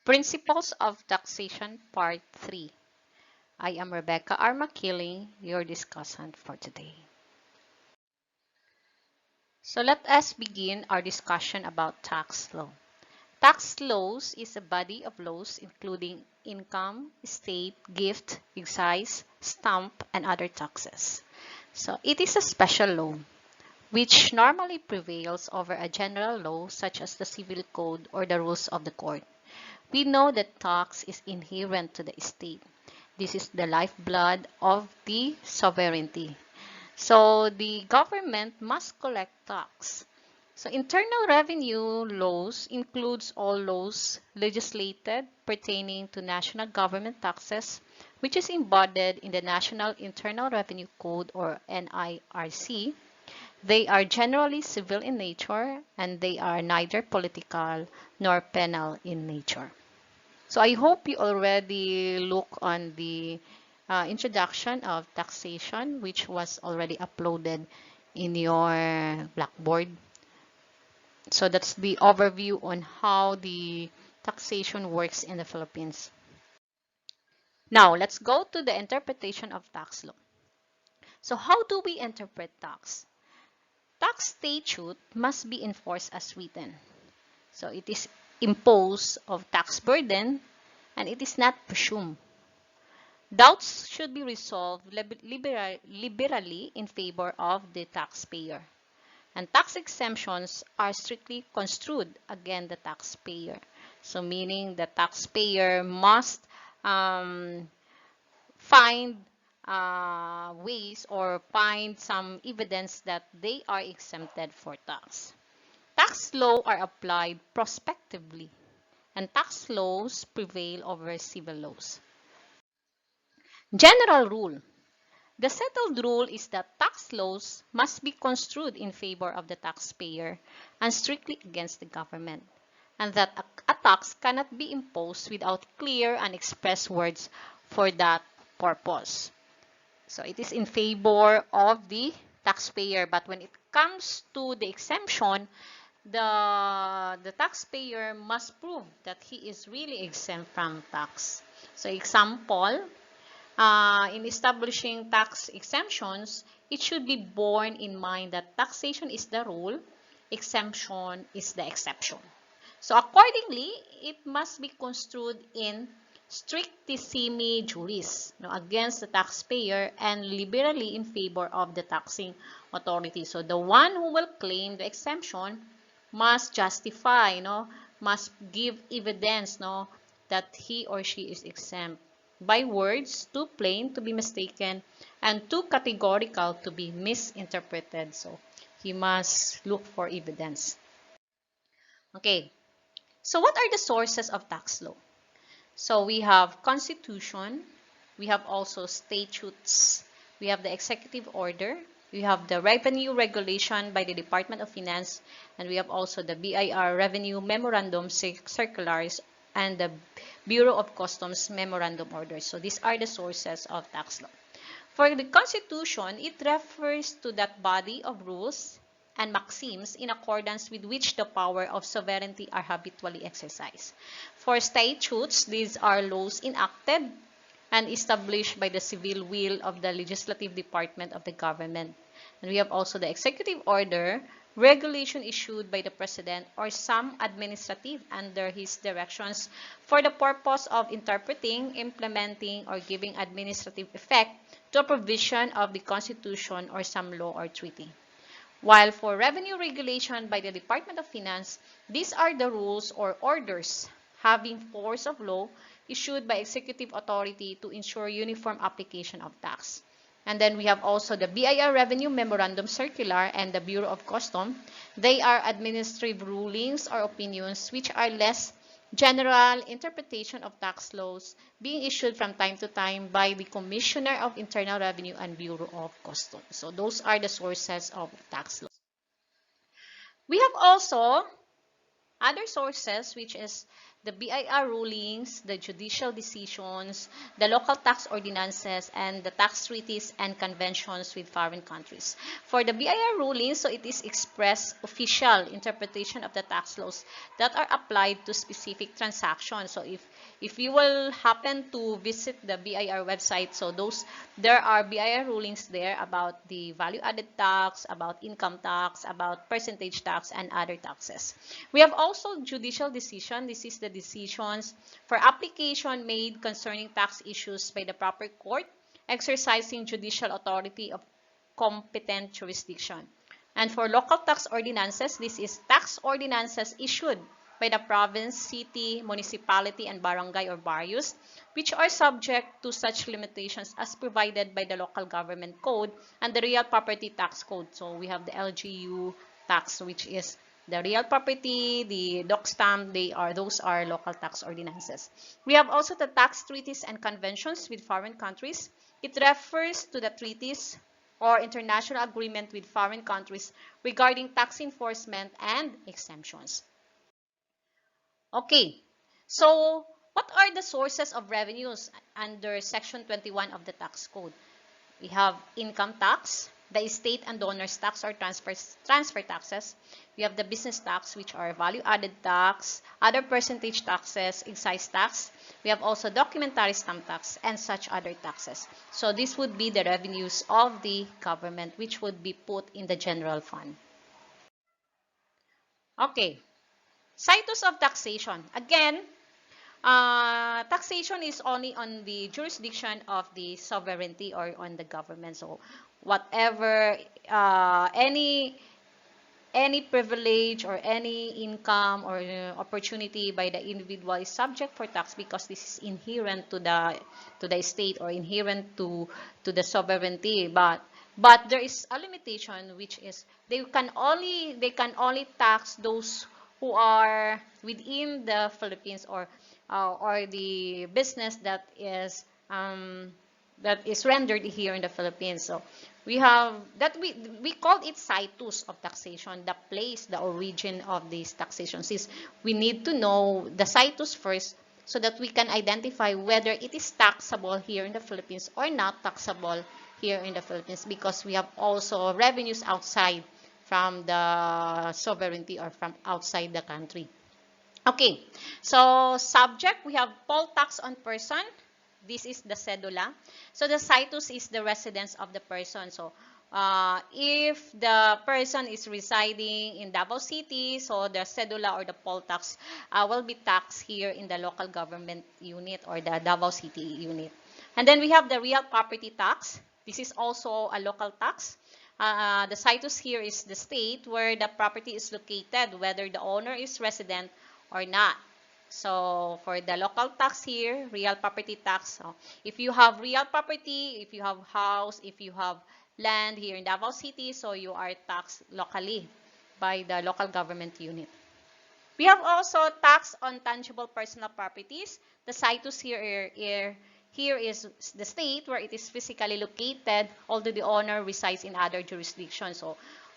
Principles of Taxation Part 3. I am Rebecca R. McKilling, your discussant for today. So let us begin our discussion about tax law. Tax laws is a body of laws including income, estate, gift, excise, stamp, and other taxes. So it is a special law which normally prevails over a general law such as the civil code or the rules of the court. We know that tax is inherent to the state. This is the lifeblood of the sovereignty. So the government must collect tax. So internal revenue laws includes all laws legislated pertaining to national government taxes, which is embodied in the National Internal Revenue Code or NIRC. They are generally civil in nature and they are neither political nor penal in nature. So I hope you already look on the introduction of taxation, which was already uploaded in your Blackboard. So that's the overview on how the taxation works in the Philippines. Now, let's go to the interpretation of tax law. So how do we interpret tax? Tax statute must be enforced as written. So it is imposed of tax burden and it is not presumed. Doubts should be resolved liberally in favor of the taxpayer. And tax exemptions are strictly construed against the taxpayer. So meaning the taxpayer must find ways or find some evidence that they are exempted for tax. Tax law are applied prospectively, and tax laws prevail over civil laws. General rule. The settled rule is that tax laws must be construed in favor of the taxpayer and strictly against the government, and that a tax cannot be imposed without clear and express words for that purpose. So it is in favor of the taxpayer, but when it comes to the exemption, the taxpayer must prove that he is really exempt from tax. So example, in establishing tax exemptions, it should be borne in mind that taxation is the rule, exemption is the exception. So accordingly, it must be construed in strictissimi juris, against the taxpayer and liberally in favor of the taxing authority. So the one who will claim the exemption must justify, must give evidence, that he or she is exempt by words too plain to be mistaken and too categorical to be misinterpreted. So he must look for evidence. Okay, so what are the sources of tax law? So we have constitution, we have also statutes, we have the executive order, we have the revenue regulation by the Department of Finance, and we have also the BIR revenue memorandum circulars and the Bureau of Customs memorandum orders. So these are the sources of tax law. For the Constitution, it refers to that body of rules and maxims in accordance with which the power of sovereignty are habitually exercised. For statutes, these are laws enacted and established by the civil will of the legislative department of the government. And we have also the executive order, regulation issued by the president or some administrative under his directions for the purpose of interpreting, implementing, or giving administrative effect to a provision of the Constitution or some law or treaty. While for revenue regulation by the Department of Finance, these are the rules or orders having force of law issued by executive authority to ensure uniform application of tax. And then we have also the BIR Revenue Memorandum Circular and the Bureau of Customs. They are administrative rulings or opinions which are less general interpretation of tax laws being issued from time to time by the Commissioner of Internal Revenue and Bureau of Customs. So those are the sources of tax laws. We have also other sources, which is the BIR rulings, the judicial decisions, the local tax ordinances, and the tax treaties and conventions with foreign countries. For the BIR rulings, so it is express official interpretation of the tax laws that are applied to specific transactions. So if you will happen to visit the BIR website, so there are BIR rulings there about the value-added tax, about income tax, about percentage tax, and other taxes. We have also judicial decision. This is the decisions for application made concerning tax issues by the proper court, exercising judicial authority of competent jurisdiction. And for local tax ordinances, this is tax ordinances issued by the province, city, municipality, and barangay or barrios, which are subject to such limitations as provided by the local government code and the real property tax code. So we have the LGU tax, which is the real property, the doc stamp, those are local tax ordinances. We have also the tax treaties and conventions with foreign countries. It refers to the treaties or international agreement with foreign countries regarding tax enforcement and exemptions. Okay, so what are the sources of revenues under Section 21 of the Tax Code? We have income tax, the estate and donors tax or transfer taxes. We have the business tax, which are value-added tax, other percentage taxes, excise tax. We have also documentary stamp tax and such other taxes. So this would be the revenues of the government, which would be put in the general fund. Okay, Cytos of taxation. Again, taxation is only on the jurisdiction of the sovereignty or on the government. So whatever, any privilege or any income or opportunity by the individual is subject for tax because this is inherent to the state or inherent to the sovereignty. But there is a limitation, which is they can only tax those who are within the Philippines or the business that is rendered here in the Philippines. So we have that we call it Cytos of taxation, the place, the origin of these taxations. Is we need to know the Cytos first so that we can identify whether it is taxable here in the Philippines or not taxable here in the Philippines, because we have also revenues outside from the sovereignty or from outside the country. Okay, so subject, we have poll tax on person. This is the cedula. So the Cytos is the residence of the person. So if the person is residing in Davao City, so the cedula or the poll tax will be taxed here in the local government unit or the Davao City unit. And then we have the real property tax. This is also a local tax. The Cytos here is the state where the property is located, whether the owner is resident or not. So for the local tax here, real property tax. So if you have real property, if you have house, if you have land here in Davao City, so you are taxed locally by the local government unit. We have also tax on tangible personal properties. The Cytos here is the state where it is physically located, although the owner resides in other jurisdictions.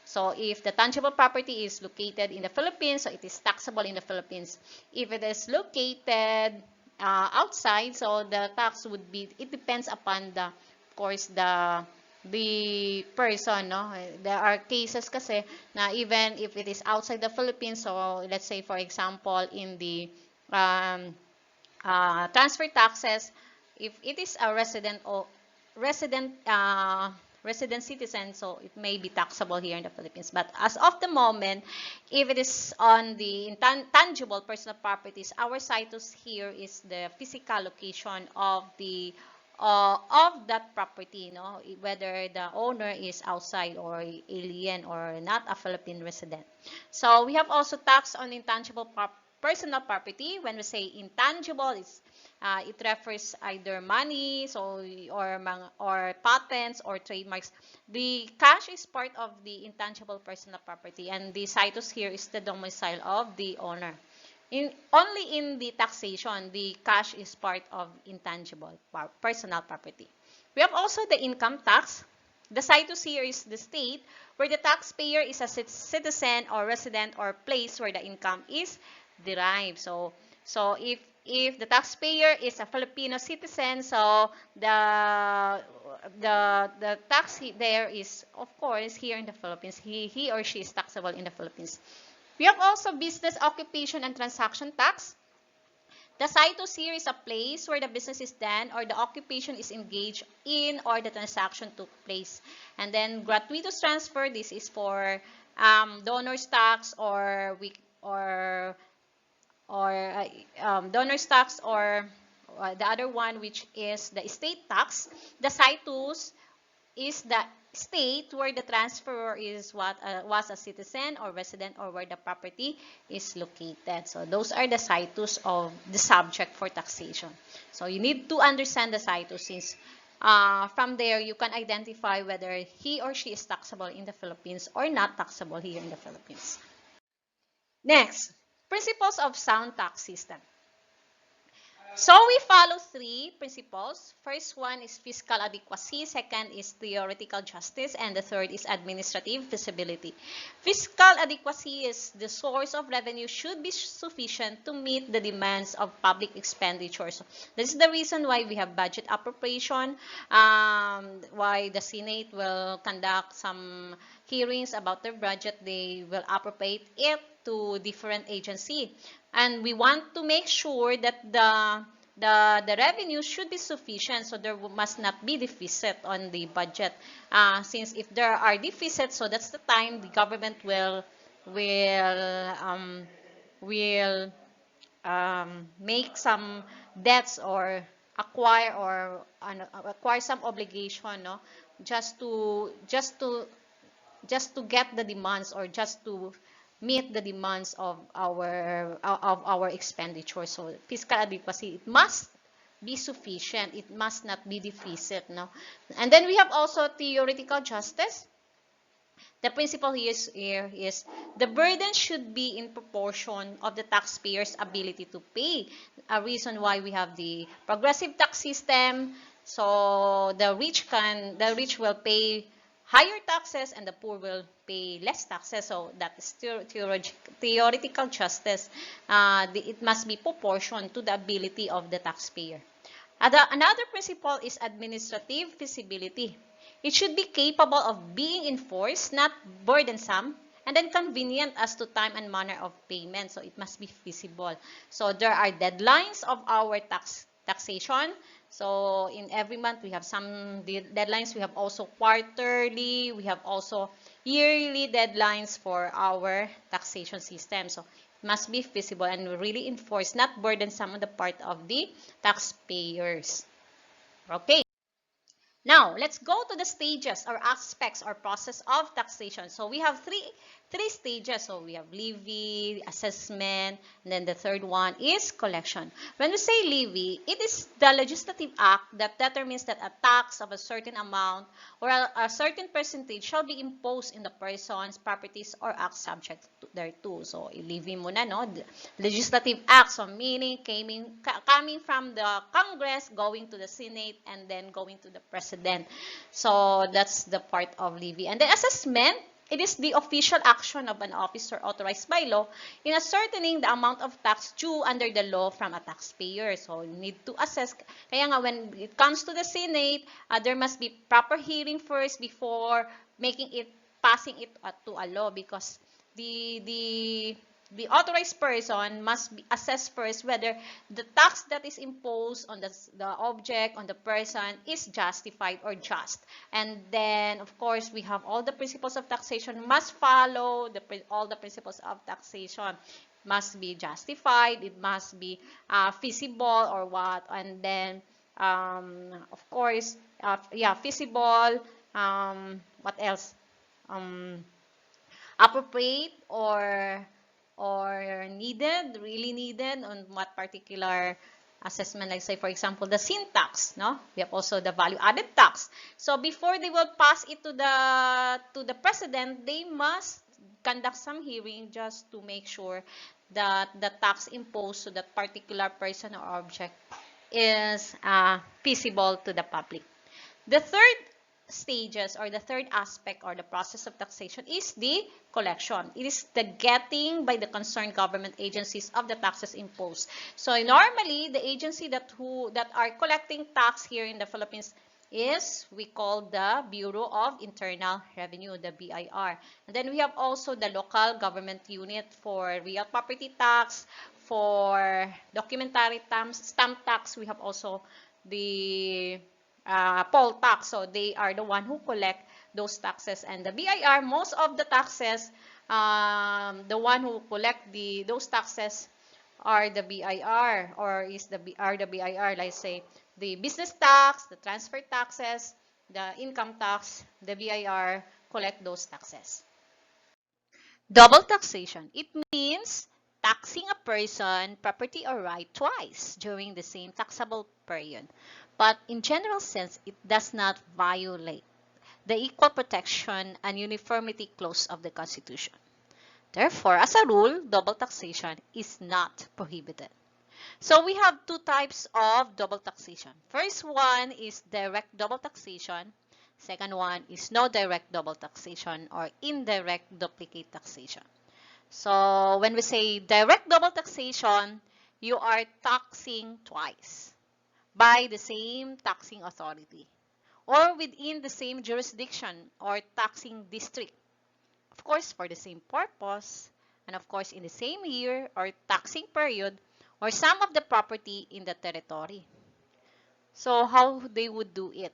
So if the tangible property is located in the Philippines, so it is taxable in the Philippines. If it is located outside, so the tax would be, it depends upon the, of course, the person, no? There are cases kasi na even if it is outside the Philippines, so let's say for example in the transfer taxes, if it is a resident citizen, so it may be taxable here in the Philippines. But as of the moment, if it is on the intangible personal properties, our Cytos here is the physical location of that property, no? Whether the owner is outside or alien or not a Philippine resident. So we have also tax on intangible personal property. When we say intangible, it refers either money, or patents or trademarks. The cash is part of the intangible personal property, and the Cytos here is the domicile of the owner. Only in the taxation, the cash is part of intangible personal property. We have also the income tax. The Cytos here is the state where the taxpayer is a citizen or resident or place where the income is derived. So So if the taxpayer is a Filipino citizen, so the tax there is, of course, here in the Philippines. He or she is taxable in the Philippines. We have also business occupation and transaction tax. The Cytos here is a place where the business is done or the occupation is engaged in or the transaction took place. And then gratuitous transfer, this is for donor's tax or donor's tax or the other one, which is the estate tax. The Cytos is the state where the transferor is was a citizen or resident or where the property is located. So those are the situs of the subject for taxation. So you need to understand the situs since from there you can identify whether he or she is taxable in the Philippines or not taxable here in the Philippines. Next, principles of sound tax system. So we follow three principles. First one is fiscal adequacy, second is theoretical justice, and the third is administrative feasibility. Fiscal adequacy is the source of revenue should be sufficient to meet the demands of public expenditures. This is the reason why we have budget appropriation, why the Senate will conduct some hearings about their budget. They will appropriate it to different agency. And we want to make sure that the revenue should be sufficient, so there must not be deficit on the budget. Since if there are deficits, so that's the time the government will make some debts or acquire some obligation, no, just to get the demands or just to meet the demands of our expenditure. So fiscal adequacy, it must be sufficient, it must not be deficit, no. And then we have also theoretical justice. The principle here is the burden should be in proportion of the taxpayer's ability to pay. A reason why we have the progressive tax system, so the rich will pay higher taxes and the poor will pay less taxes. So that is theoretical justice. It must be proportion to the ability of the taxpayer. Another principle is administrative feasibility. It should be capable of being enforced, not burdensome, and then convenient as to time and manner of payment. So it must be feasible. So there are deadlines of our taxation. So in every month, we have some deadlines. We have also quarterly. We have also yearly deadlines for our taxation system. So it must be feasible and really enforced, not burdensome on the part of the taxpayers. Okay. Now, let's go to the stages or aspects or process of taxation. So we have three stages. So we have levy, assessment, and then the third one is collection. When we say levy, it is the legislative act that determines that a tax of a certain amount or a certain percentage shall be imposed in the persons, properties, or acts subject thereto. So, levy mo na, no? Legislative act, so meaning coming from the Congress, going to the Senate, and then going to the President. So, that's the part of levy. And the assessment, it is the official action of an officer authorized by law in ascertaining the amount of tax due under the law from a taxpayer. So, you need to assess. Kaya nga, when it comes to the Senate, there must be proper hearing first before passing it to a law, because the authorized person must be assessed first whether the tax that is imposed on the object, on the person, is justified or just. And then, of course, we have all the principles of taxation must follow, all the principles of taxation must be justified, it must be feasible or what, and then, of course, feasible, what else? Appropriate or needed, really needed on what particular assessment. Like say, for example, the sin tax, no? We have also the value-added tax. So before they will pass it to the president, they must conduct some hearing just to make sure that the tax imposed to that particular person or object is feasible to the public. The third stages or the third aspect or the process of taxation is the collection. It is the getting by the concerned government agencies of the taxes imposed. So normally the agency that are collecting tax here in the Philippines is we call the Bureau of Internal Revenue, the BIR. And then we have also the local government unit for real property tax, for documentary stamp tax. We have also the poll tax. So they are the one who collect those taxes. And the BIR, most of the taxes, the one who collect those taxes are the BIR or are the BIR, let's say the business tax, the transfer taxes, the income tax, the BIR collect those taxes. Double taxation. It means taxing a person, property, or right twice during the same taxable period. But in general sense, it does not violate the equal protection and uniformity clause of the Constitution. Therefore, as a rule, double taxation is not prohibited. So we have two types of double taxation. First one is direct double taxation. Second one is no direct double taxation or indirect duplicate taxation. So when we say direct double taxation, you are taxing twice by the same taxing authority or within the same jurisdiction or taxing district. Of course, for the same purpose, and of course in the same year or taxing period or some of the property in the territory. So how they would do it?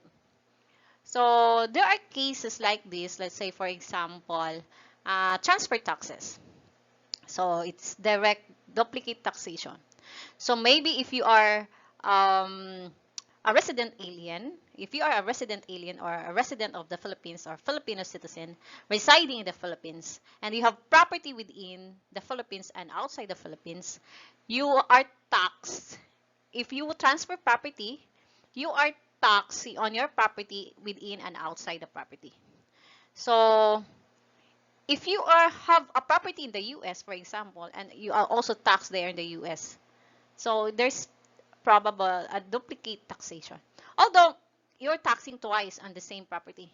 So there are cases like this. Let's say, for example, transfer taxes. So it's direct duplicate taxation. So maybe if you are a resident alien, if you are a resident alien or a resident of the Philippines or Filipino citizen residing in the Philippines, and you have property within the Philippines and outside the Philippines, you are taxed. If you transfer property, you are taxed on your property within and outside the property. So if you have a property in the US, for example, and you are also taxed there in the US, so there's probable a duplicate taxation. Although you're taxing twice on the same property.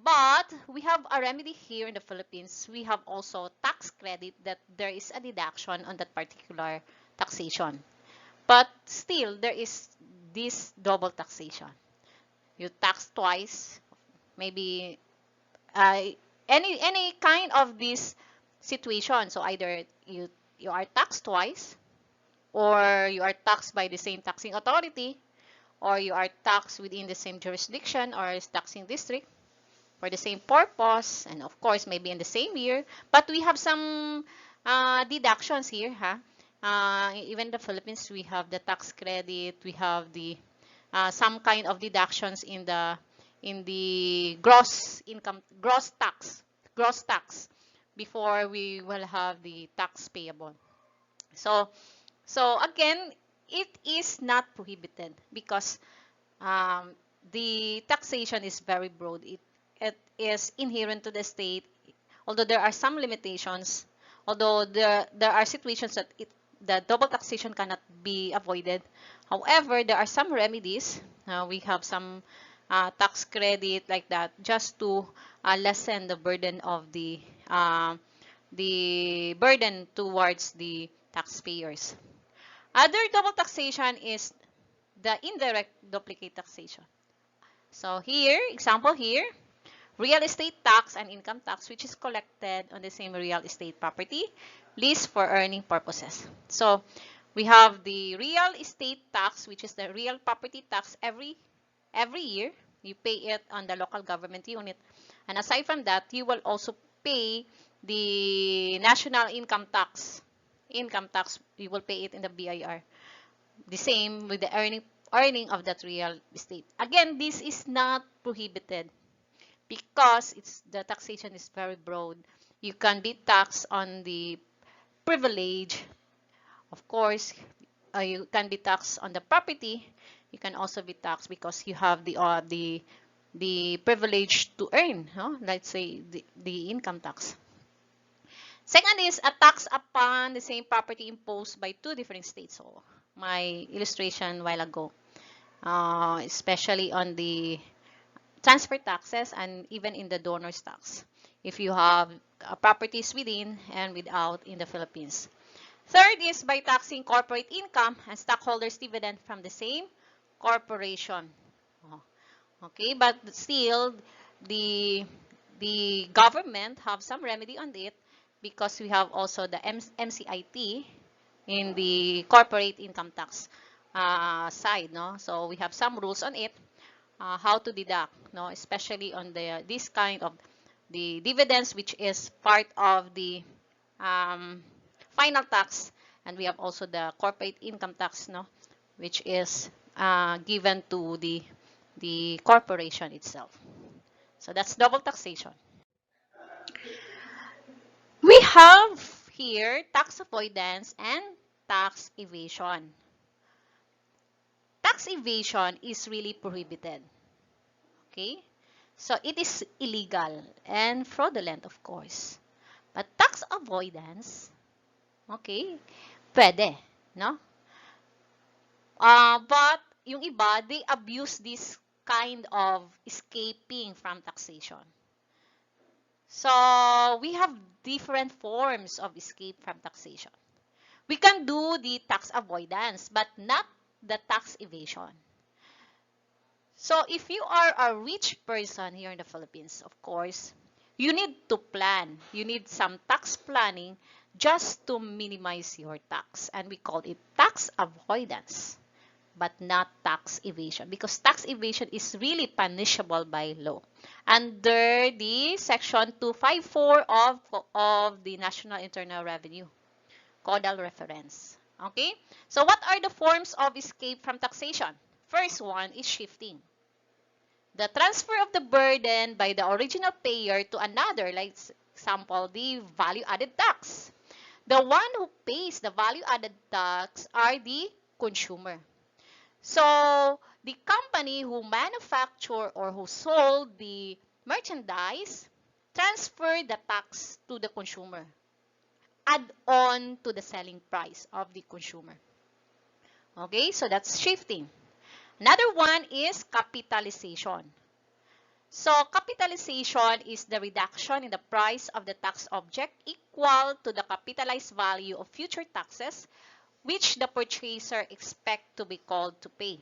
But we have a remedy here in the Philippines. We have also tax credit that there is a deduction on that particular taxation. But still, there is this double taxation. You tax twice, maybe any kind of this situation. So either you are taxed twice, or you are taxed by the same taxing authority, or you are taxed within the same jurisdiction or taxing district for the same purpose, and of course maybe in the same year. But we have some deductions here, even in the Philippines, we have the tax credit, we have the some kind of deductions in the gross income, gross tax before we will have the tax payable. So again, it is not prohibited because the taxation is very broad. It is inherent to the state, although there are some limitations, although there are situations that the double taxation cannot be avoided. However, there are some remedies. We have some tax credit like that just to lessen the burden of the burden towards the taxpayers. Other double taxation is the indirect duplicate taxation. So here, example here, real estate tax and income tax, which is collected on the same real estate property leased for earning purposes. So we have the real estate tax, which is the real property tax every year. You pay it on the local government unit. And aside from that, you will also pay the national income tax. You will pay it in the BIR. The same with the earning of that real estate. Again, this is not prohibited because the taxation is very broad. You can be taxed on the privilege. Of course, you can be taxed on the property. You can also be taxed because you have the privilege to earn, let's say the income tax. Second is a tax upon the same property imposed by two different states. So my illustration a while ago, especially on the transfer taxes and even in the donor's tax if you have properties within and without in the Philippines. Third is by taxing corporate income and stockholders' dividend from the same corporation. Oh, okay, but still the the government have some remedy on it because we have also the MCIT in the corporate income tax side, no? So we have some rules on it, how to deduct, no? Especially on the this kind of the dividends, which is part of the um, final tax, and we have also the corporate income tax, no? Which is given to the corporation itself. So that's double taxation. We have here tax avoidance and tax evasion. Tax evasion is really prohibited. Okay? So it is illegal and fraudulent, of course. But tax avoidance, okay, pwede, no? But yung iba, they abuse this kind of escaping from taxation. So we have different forms of escape from taxation. We can do the tax avoidance, but not the tax evasion. So if you are a rich person here in the Philippines, of course, you need to plan. You need some tax planning just to minimize your tax. And we call it tax avoidance, but not tax evasion, because tax evasion is really punishable by law under the section 254 of the National Internal Revenue Codal Reference. Okay? So what are the forms of escape from taxation? First one is shifting. The transfer of the burden by the original payer to another, like example, the value-added tax. The one who pays the value-added tax are the consumer. So, the company who manufactured or who sold the merchandise transfer the tax to the consumer, add on to the selling price of the consumer. Okay, so that's shifting. Another one is capitalization. So, capitalization is the reduction in the price of the tax object equal to the capitalized value of future taxes which the purchaser expect to be called to pay.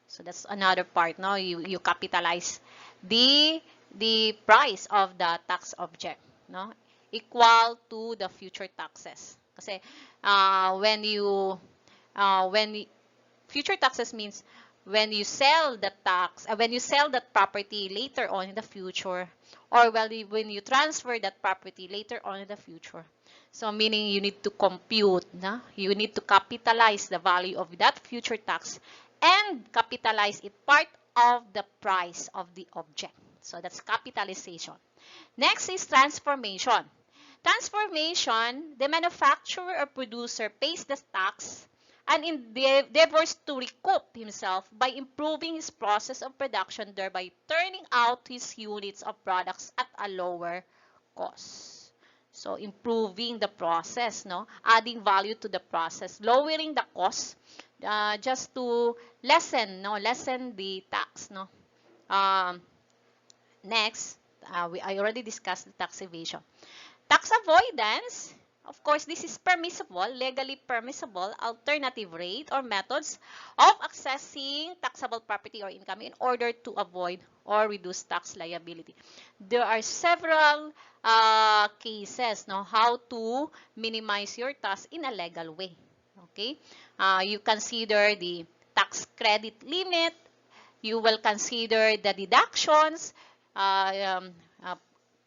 So that's another part, no? You capitalize the price of the tax object, no? Equal to the future taxes. Kasi when future taxes means when you sell the when you sell that property later on in the future, or when you transfer that property later on in the future. So meaning you need to compute, na? You need to capitalize the value of that future tax and capitalize it part of the price of the object. So that's capitalization. Next is transformation. Transformation, the manufacturer or producer pays the tax and endeavors to recoup himself by improving his process of production, thereby turning out his units of products at a lower cost. So, improving the process, no? Adding value to the process, lowering the cost, just to lessen the tax, no? Um, Next, I already discussed the tax evasion. Tax avoidance, of course, this is permissible, legally permissible, alternative rate or methods of accessing taxable property or income in order to avoid or reduce tax liability. There are several cases, no, how to minimize your tax in a legal way. Okay, you consider the tax credit limit. You will consider the deductions, uh, um, uh,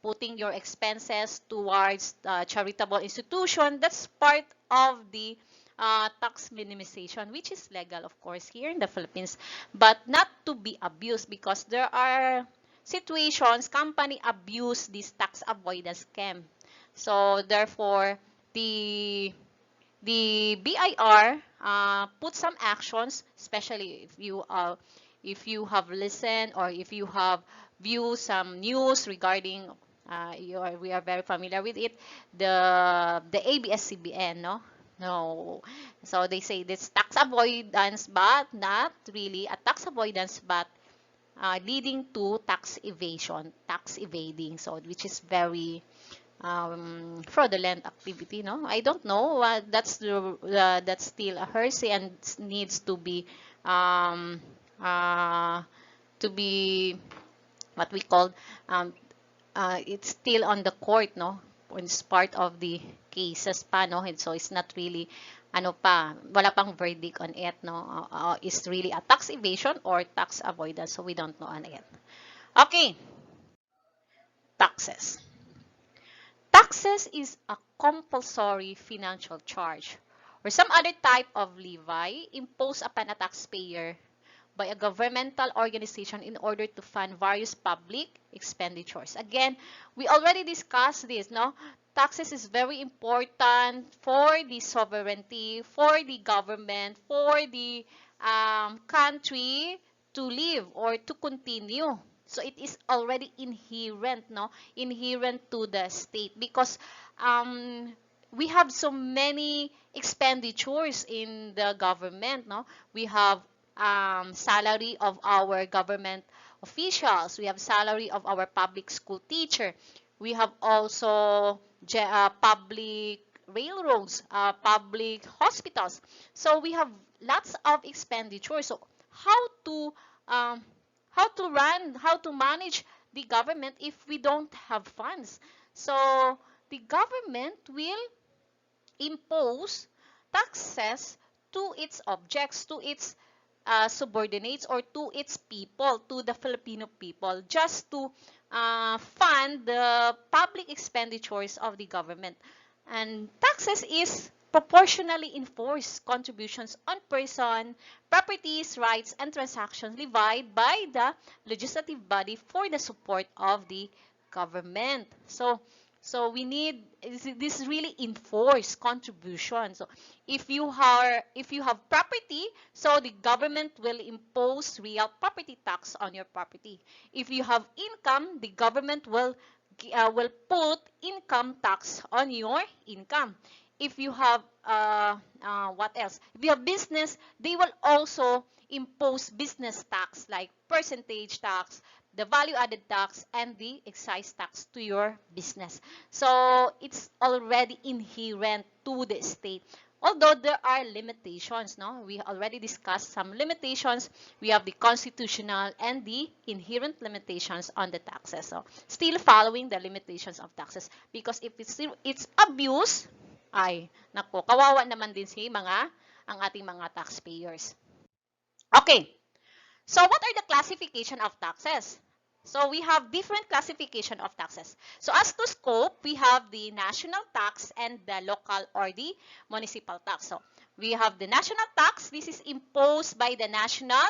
putting your expenses towards charitable institution. That's part of the tax minimization, which is legal, of course, here in the Philippines, but not to be abused because there are situations company abuse this tax avoidance scam. So therefore, the BIR put some actions, especially if you have listened or if you have viewed some news regarding we are very familiar with it, the ABS-CBN, no? No. So they say this tax avoidance, but not really a tax avoidance, but leading to tax evasion, tax evading, so which is very fraudulent activity. No, I don't know. That's still a heresy and needs um, uh, to be what we call um, it's still on the court, no? It's part of the cases pa, no? And so it's not really, ano pa, wala pang verdict on it, no? Is really a tax evasion or tax avoidance, so we don't know on it. Okay, taxes. Taxes is a compulsory financial charge or some other type of levy imposed upon a taxpayer by a governmental organization in order to fund various public expenditures. Again, we already discussed this, no? Taxes is very important for the sovereignty, for the government, for the country to live or to continue. So it is already inherent, no? Inherent to the state because um, we have so many expenditures in the government, no? We have salary of our government officials. We have salary of our public school teacher. We have also public railroads, public hospitals. So we have lots of expenditures. So how to um, how to manage the government if we don't have funds? So the government will impose taxes to its objects, to its subordinates, or to its people, to the Filipino people, just to fund the public expenditures of the government. And taxes is proportionally enforced contributions on person, properties, rights, and transactions levied by the legislative body for the support of the government. So we need this really enforced contribution. So if you have property, so the government will impose real property tax on your property. If you have income, the government will put income tax on your income. If you have what else? If you have business, they will also impose business tax like percentage tax, the value added tax, and the excise tax to your business. So it's already inherent to the state. Although there are limitations, no? We already discussed some limitations. We have the constitutional and the inherent limitations on the taxes. So still following the limitations of taxes because if it's abuse, ay nako, kawawa naman din ang ating mga taxpayers. Okay. So what are the classification of taxes? So we have different classification of taxes. So as to scope, we have the national tax and the local or the municipal tax. So we have the national tax. This is imposed by the national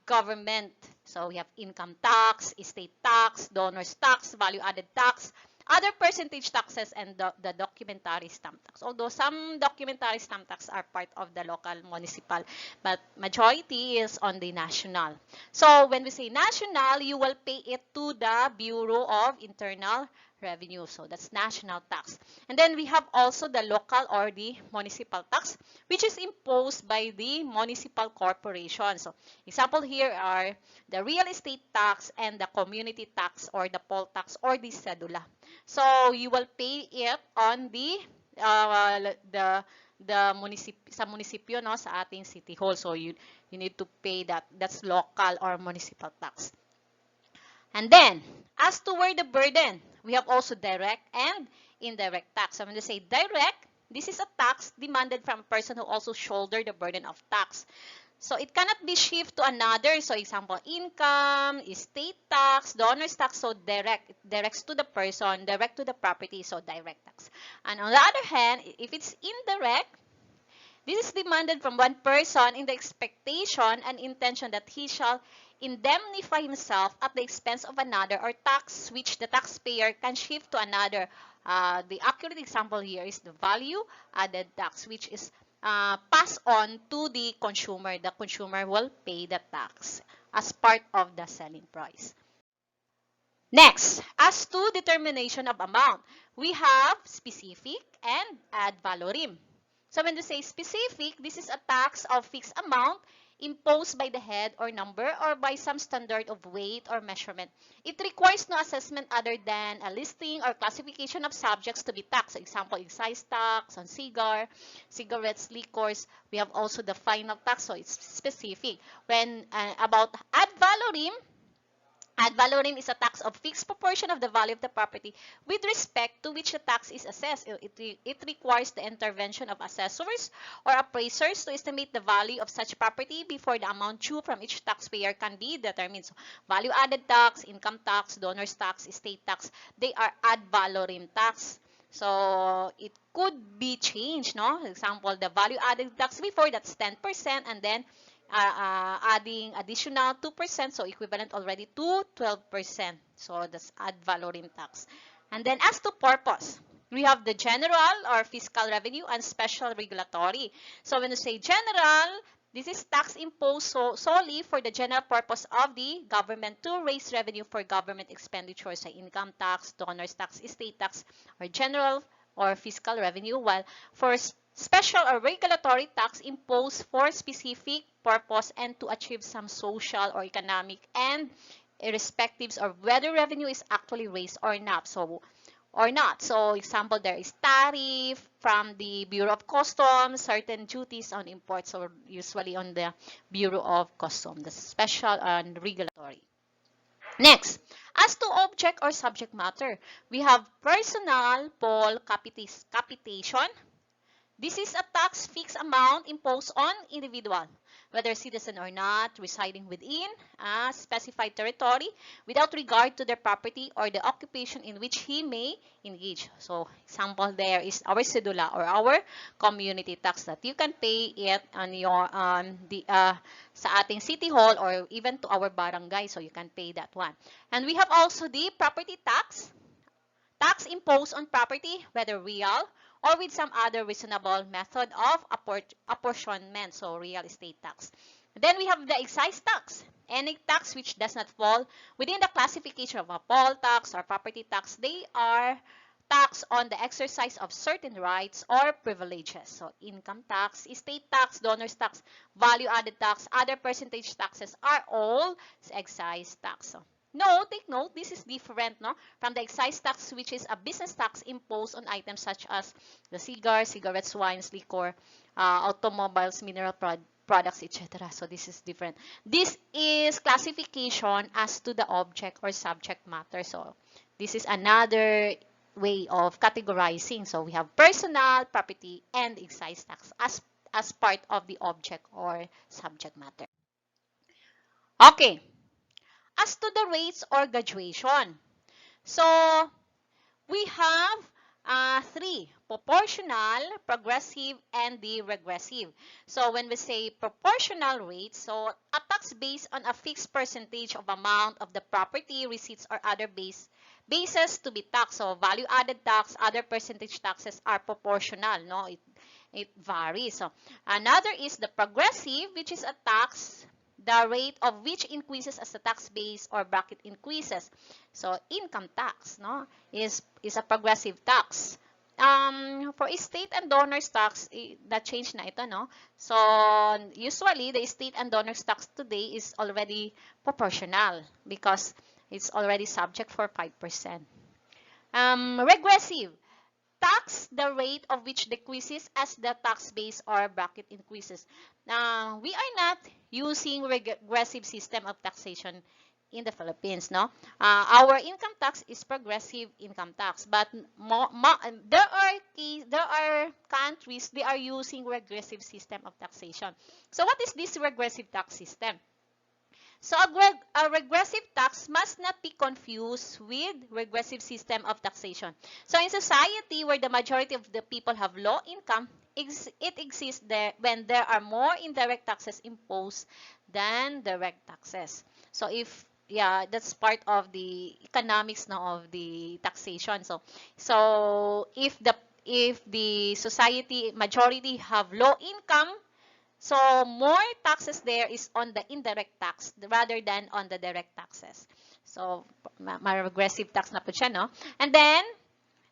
government. So we have income tax, estate tax, donors tax, value added tax, other percentage taxes, and the documentary stamp tax. Although some documentary stamp tax are part of the local municipal, but majority is on the national. So when we say national, you will pay it to the Bureau of Internal Revenue. So that's national tax. And then we have also the local or the municipal tax, which is imposed by the municipal corporation. So example here are the real estate tax and the community tax or the poll tax or the cedula. So you will pay it on sa munisipyo, no, sa ating city hall. So you need to pay that. That's local or municipal tax. And then, as to where the burden, we have also direct and indirect tax. So when they say direct, this is a tax demanded from a person who also shoulder the burden of tax. So it cannot be shifted to another. So example, income, estate tax, donor's tax. So direct, it directs to the person, direct to the property. So direct tax. And on the other hand, if it's indirect, this is demanded from one person in the expectation and intention that he shall indemnify himself at the expense of another, or tax which the taxpayer can shift to another. The accurate example here is the value added tax, which is passed on to the consumer. The consumer will pay the tax as part of the selling price. Next, as to determination of amount, we have specific and ad valorem. So when we say specific, this is a tax of fixed amount imposed by the head or number or by some standard of weight or measurement. It requires no assessment other than a listing or classification of subjects to be taxed. For example, excise tax on cigarettes, liquors. We have also the final tax, so it's specific. When about ad valorem, ad valorem is a tax of fixed proportion of the value of the property with respect to which the tax is assessed. It requires the intervention of assessors or appraisers to estimate the value of such property before the amount due from each taxpayer can be determined. So, value-added tax, income tax, donor's tax, estate tax, they are ad valorem tax. So, it could be changed, no? For example, the value-added tax before, that's 10%, and then adding additional 2%, so equivalent already to 12%. So that's ad valorem tax. And then as to purpose, we have the general or fiscal revenue and special regulatory. So when you say general, this is tax imposed solely for the general purpose of the government to raise revenue for government expenditures, like income tax, donor's tax, estate tax, or general or fiscal revenue, while for special or regulatory tax imposed for specific purpose and to achieve some social or economic and irrespectives of whether revenue is actually raised or not. So example, there is tariff from the Bureau of Customs, certain duties on imports, or usually on the Bureau of Customs, the special and regulatory. Next, as to object or subject matter, we have personal poll capitation. This is a tax fixed amount imposed on individual, whether citizen or not, residing within a specified territory without regard to their property or the occupation in which he may engage. So, example there is our cedula or our community tax that you can pay it on your sa ating city hall or even to our barangay, so you can pay that one. And we have also the property tax. Tax imposed on property, whether real or with some other reasonable method of apportionment, so real estate tax. Then we have the excise tax. Any tax which does not fall within the classification of a poll tax or property tax, they are tax on the exercise of certain rights or privileges. So income tax, estate tax, donor's tax, value-added tax, other percentage taxes are all excise tax. So, take note, this is different, no, from the excise tax, which is a business tax imposed on items such as the cigarettes, wines, liquor, automobiles, mineral products, etc. So this is different. This is classification as to the object or subject matter. So this is another way of categorizing. So we have personal, property, and excise tax as part of the object or subject matter. Okay. As to the rates or graduation, so we have three: proportional, progressive, and the regressive. So when we say proportional rates, so a tax based on a fixed percentage of amount of the property, receipts, or other bases to be taxed. So value-added tax, other percentage taxes are proportional. No, it varies. So another is the progressive, which is a tax the rate of which increases as the tax base or bracket increases. So income tax, no, is a progressive tax. For estate and donors tax, that change na ito, no? So usually the estate and donors tax today is already proportional because it's already subject for 5%. Regressive tax, the rate of which decreases as the tax base or bracket increases. We are not using regressive system of taxation in the Philippines, no? Our income tax is progressive income tax, but there are countries they are using regressive system of taxation. So what is this regressive tax system? So a regressive tax must not be confused with regressive system of taxation. So in society where the majority of the people have low income, it exists there when there are more indirect taxes imposed than direct taxes. So that's part of the economics now of the taxation. So if the society majority have low income, so more taxes there is on the indirect tax rather than on the direct taxes. So regressive tax na po siya, no? And then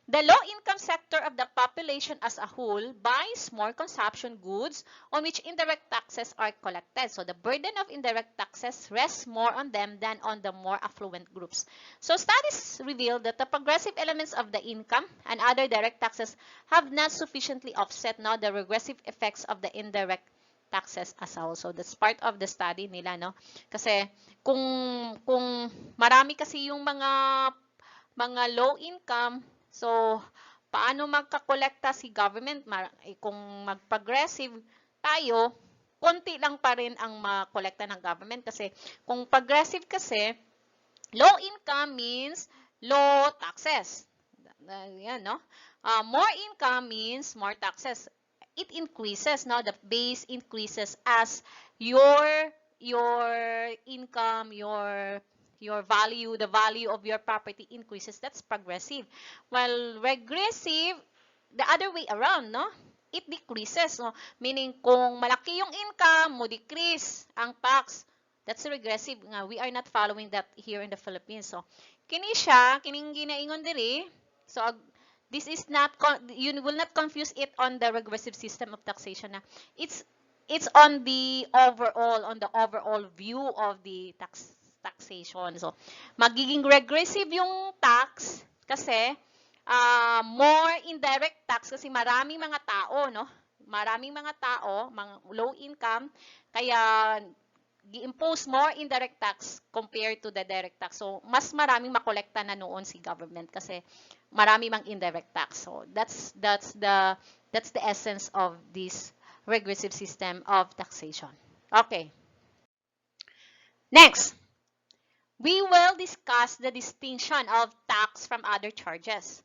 The low-income sector of the population as a whole buys more consumption goods on which indirect taxes are collected. So the burden of indirect taxes rests more on them than on the more affluent groups. So studies reveal that the progressive elements of the income and other direct taxes have not sufficiently offset now the regressive effects of the indirect taxes as a whole. So that's part of the study nila, no? Kasi kung marami kasi yung mga low income, so paano magkakolekta si government? Kung mag-progressive tayo, konti lang pa rin ang makolekta ng government kasi kung progressive kasi, low income means low taxes. Yan, no? More income means more taxes. It increases, now the base increases as your income, your value, the value of your property increases. That's progressive. While regressive, the other way around, no? It decreases. So, meaning, kung malaki yung income mo, decrease ang tax. That's regressive. We are not following that here in the Philippines. So, kini siya, kining ginaingon diri. So, this is not, you will not confuse it on the regressive system of taxation. It's on the overall view of the taxation. So, magiging regressive yung tax kasi more indirect tax kasi maraming mga tao, no? Maraming mga tao, mga low income, kaya gi-impose more indirect tax compared to the direct tax. So, mas maraming makolekta na noon si government kasi marami mang indirect tax. So, that's the essence of this regressive system of taxation. Okay. Next, we will discuss the distinction of tax from other charges.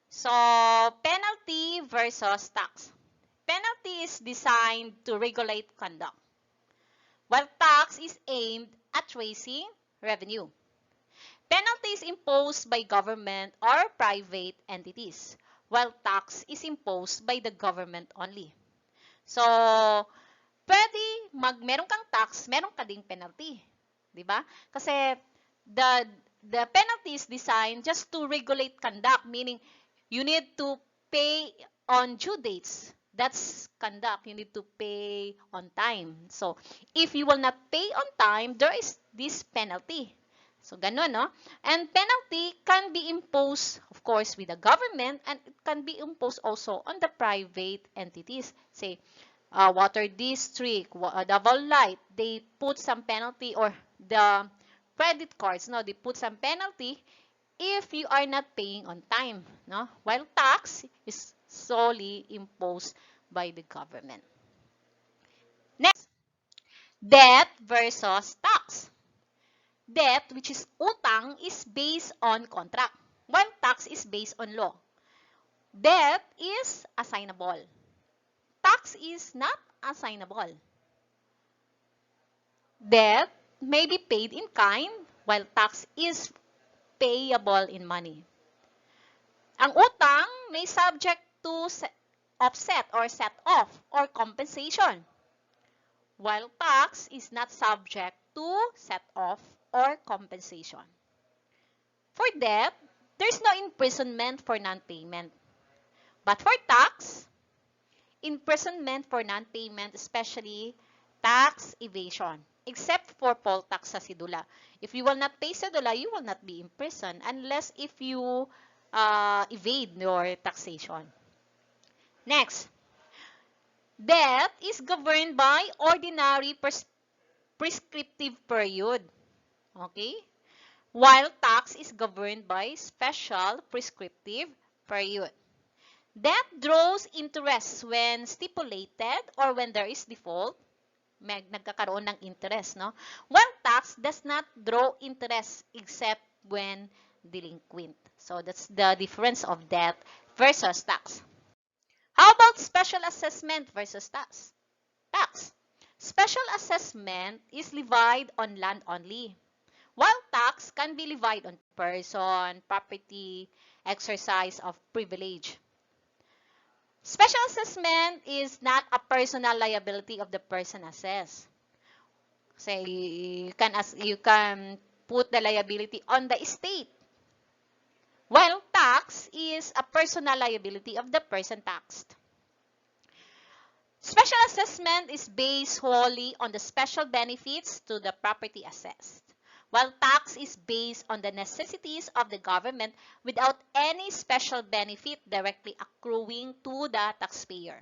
So, penalty versus tax. Penalty is designed to regulate conduct, while tax is aimed at raising revenue. Penalty is imposed by government or private entities, while tax is imposed by the government only. So, pwede meron kang tax, meron ka ding penalty. 'Di ba? Kasi the penalty is designed just to regulate conduct, meaning you need to pay on due dates. That's conduct. You need to pay on time. So, if you will not pay on time, there is this penalty. So, ganun, no? And penalty can be imposed, of course, with the government, and it can be imposed also on the private entities. Say, water district, double light, they put some penalty, or the credit cards, no, they put some penalty if you are not paying on time, no? While tax is solely imposed by the government. Next, debt versus tax. Debt, which is utang, is based on contract, while tax is based on law. Debt is assignable. Tax is not assignable. Debt may be paid in kind, while tax is payable in money. Ang utang may subject to offset or set off or compensation, while tax is not subject to set off or compensation. For debt, there's no imprisonment for non-payment. But for tax, imprisonment for non-payment, especially tax evasion, except for poll tax sa sidula. If you will not pay sidula, you will not be imprisoned unless if you evade your taxation. Next, debt is governed by ordinary prescriptive period. Okay? While tax is governed by special prescriptive period. Debt draws interest when stipulated or when there is default. Nagkakaroon ng interest, no? While tax does not draw interest except when delinquent. So that's the difference of debt versus tax. How about special assessment versus tax? Tax. Special assessment is levied on land only, while tax can be levied on person, property, exercise of privilege. Special assessment is not a personal liability of the person assessed. Say you can put the liability on the estate, while tax is a personal liability of the person taxed. Special assessment is based wholly on the special benefits to the property assessed, while tax is based on the necessities of the government without any special benefit directly accruing to the taxpayer.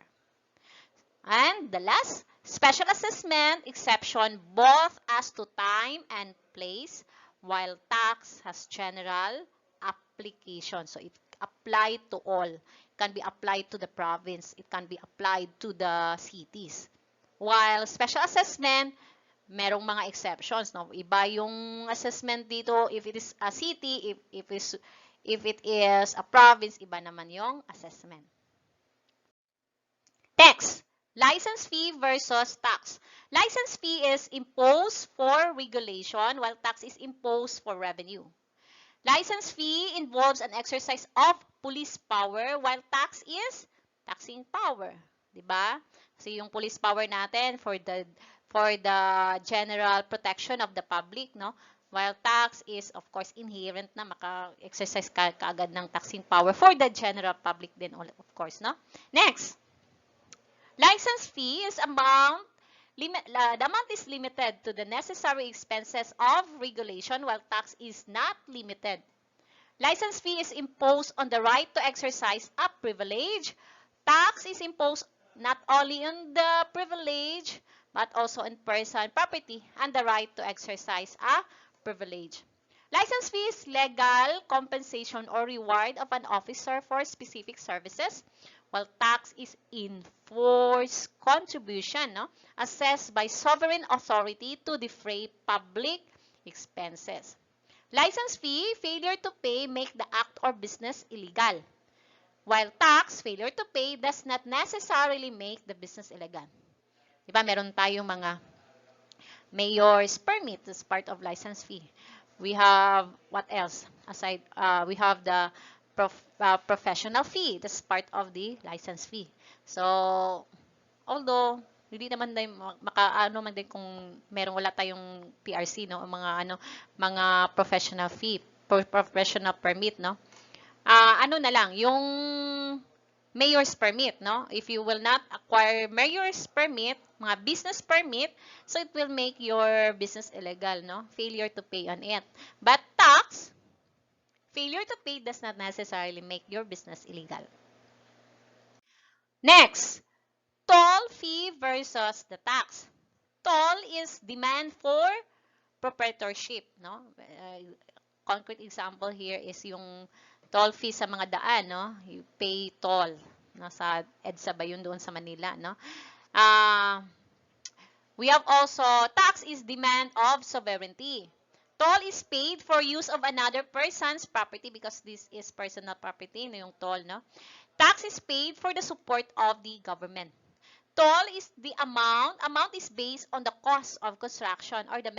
And the last, special assessment exception both as to time and place, while tax has general application. So it applied to all. It can be applied to the province. It can be applied to the cities. While special assessment, merong mga exceptions. No? Iba yung assessment dito if it is a city, if it is a province, iba naman yung assessment. Next, license fee versus tax. License fee is imposed for regulation while tax is imposed for revenue. License fee involves an exercise of police power while tax is taxing power. Diba? Kasi yung police power natin for the general protection of the public, no? While tax is, of course, inherent na maka-exercise kaagad ng taxing power for the general public din, of course, no? Next, license fee is the amount is limited to the necessary expenses of regulation while tax is not limited. License fee is imposed on the right to exercise a privilege. Tax is imposed not only on the privilege but also on person, property, and the right to exercise a privilege. License fee is legal compensation or reward of an officer for specific services, while tax is enforced contribution, no, assessed by sovereign authority to defray public expenses. License fee, failure to pay make the act or business illegal, while tax, failure to pay does not necessarily make the business illegal. Diba, meron tayong mga mayor's permit as part of license fee. We have, what else? Aside, we have the professional fee. That's part of the license fee. So, although, hindi naman din makaano man din kung meron wala tayong PRC, no, mga professional fee, professional permit, no. Ano na lang, yung mayor's permit, no? If you will not acquire mayor's permit, mga business permit, so it will make your business illegal, no? Failure to pay on it. But tax, failure to pay does not necessarily make your business illegal. Next, toll fee versus the tax. Toll is demand for proprietorship, no? Concrete example here is yung toll fee sa mga daan, no? You pay toll, no? Sa EDSA ba yun doon sa Manila, no? We have also, tax is demand of sovereignty. Toll is paid for use of another person's property because this is personal property, no, yung toll, no? Tax is paid for the support of the government. Toll is the amount is based on the cost of construction or the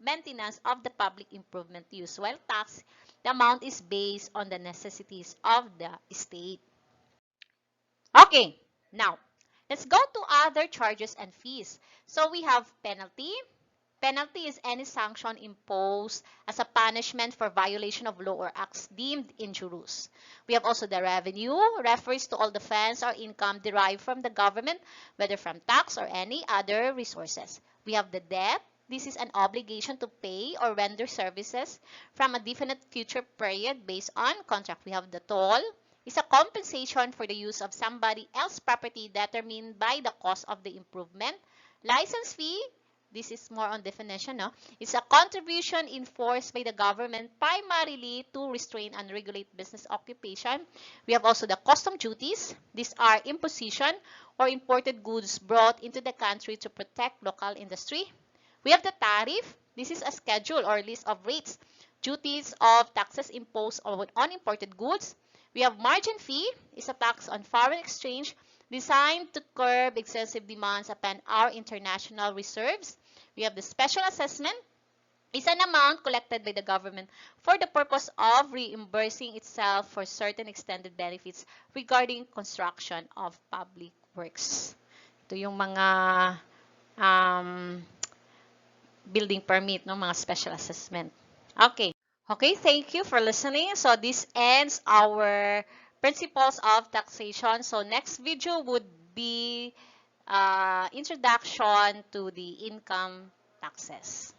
maintenance of the public improvement use, while tax, the amount is based on the necessities of the state. Okay, now, let's go to other charges and fees. So we have penalty. Penalty is any sanction imposed as a punishment for violation of law or acts deemed injurious. We have also the revenue, refers to all the funds or income derived from the government, whether from tax or any other resources. We have the debt. This is an obligation to pay or render services from a definite future period based on contract. We have the toll. It's a compensation for the use of somebody else's property determined by the cost of the improvement. License fee. This is more on definition, no? It's a contribution enforced by the government primarily to restrain and regulate business occupation. We have also the custom duties. These are imposition or imported goods brought into the country to protect local industry. We have the tariff. This is a schedule or list of rates, duties of taxes imposed on imported goods. We have margin fee. It's a tax on foreign exchange designed to curb excessive demands upon our international reserves. We have the special assessment. It's an amount collected by the government for the purpose of reimbursing itself for certain extended benefits regarding construction of public works. Ito yung mga building permit, no, mga special assessment. Okay. Okay, thank you for listening. So this ends our principles of taxation. So next video would be introduction to the income taxes.